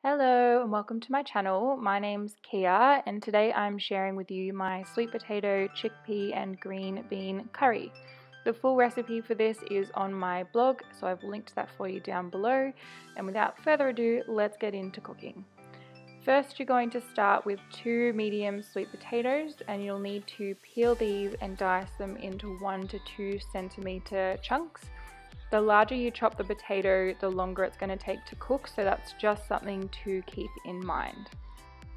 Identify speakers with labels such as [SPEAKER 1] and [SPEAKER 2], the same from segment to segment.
[SPEAKER 1] Hello and welcome to my channel. My name's Kiah and today I'm sharing with you my sweet potato, chickpea and green bean curry. The full recipe for this is on my blog, so I've linked that for you down below, and without further ado, let's get into cooking. First, you're going to start with 2 medium sweet potatoes, and you'll need to peel these and dice them into 1 to 2 centimeter chunks. The larger you chop the potato, the longer it's going to take to cook, so that's just something to keep in mind.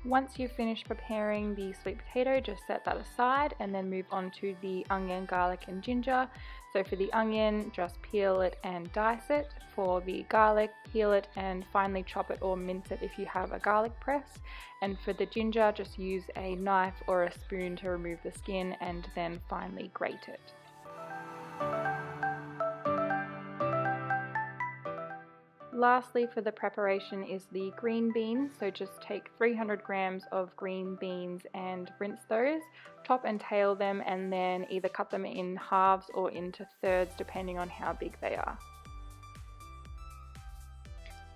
[SPEAKER 1] Once you've finished preparing the sweet potato, just set that aside and then move on to the onion, garlic and ginger. So for the onion, just peel it and dice it. For the garlic, peel it and finely chop it or mince it if you have a garlic press. And for the ginger, just use a knife or a spoon to remove the skin and then finely grate it. Lastly, for the preparation is the green beans, so just take 300 grams of green beans and rinse those, top and tail them, and then either cut them in halves or into thirds depending on how big they are.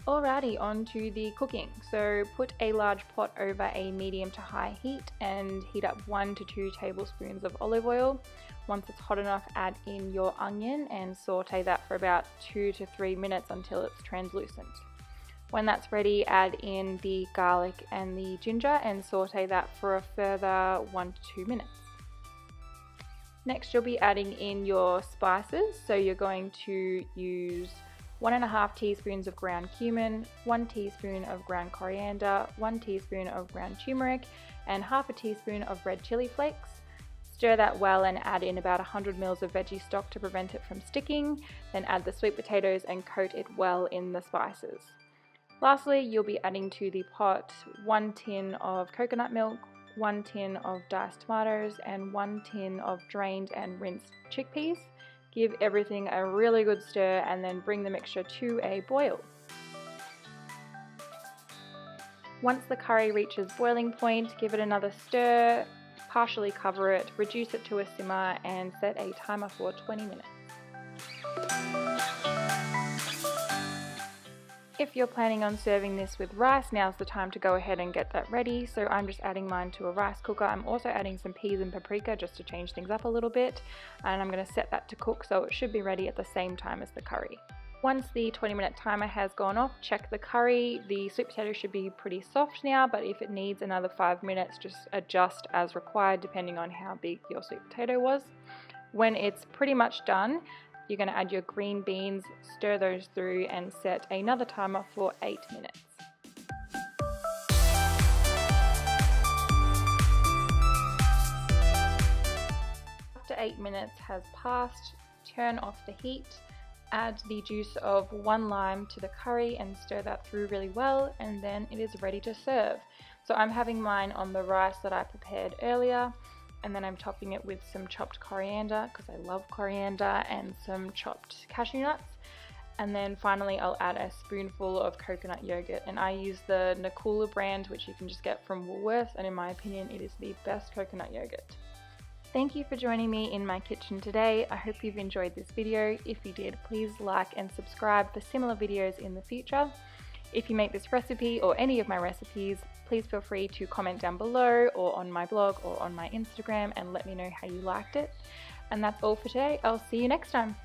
[SPEAKER 1] Alrighty, on to the cooking. So put a large pot over a medium to high heat and heat up 1 to 2 tablespoons of olive oil. Once it's hot enough, add in your onion and saute that for about 2 to 3 minutes until it's translucent. When that's ready, add in the garlic and the ginger and saute that for a further 1 to 2 minutes. Next, you'll be adding in your spices. So you're going to use 1.5 teaspoons of ground cumin, 1 teaspoon of ground coriander, 1 teaspoon of ground turmeric, and half a teaspoon of red chili flakes. Stir that well and add in about 100 ml of veggie stock to prevent it from sticking. Then add the sweet potatoes and coat it well in the spices. Lastly, you'll be adding to the pot 1 tin of coconut milk, 1 tin of diced tomatoes, and 1 tin of drained and rinsed chickpeas. Give everything a really good stir and then bring the mixture to a boil. Once the curry reaches boiling point, give it another stir, partially cover it, reduce it to a simmer and set a timer for 20 minutes. If you're planning on serving this with rice, now's the time to go ahead and get that ready. So I'm just adding mine to a rice cooker. I'm also adding some peas and paprika just to change things up a little bit. And I'm going to set that to cook so it should be ready at the same time as the curry. Once the 20-minute timer has gone off, check the curry. The sweet potato should be pretty soft now, but if it needs another 5 minutes, just adjust as required depending on how big your sweet potato was. When it's pretty much done, you're going to add your green beans, stir those through and set another timer for 8 minutes. After 8 minutes has passed, turn off the heat, add the juice of 1 lime to the curry and stir that through really well, and then it is ready to serve. So I'm having mine on the rice that I prepared earlier, and then I'm topping it with some chopped coriander because I love coriander, and some chopped cashew nuts. And then finally I'll add a spoonful of coconut yogurt, and I use the Nakula brand, which you can just get from Woolworths, and in my opinion it is the best coconut yogurt. Thank you for joining me in my kitchen today. I hope you've enjoyed this video. If you did, please like and subscribe for similar videos in the future. If you make this recipe or any of my recipes, please feel free to comment down below or on my blog or on my Instagram and let me know how you liked it. And that's all for today. I'll see you next time.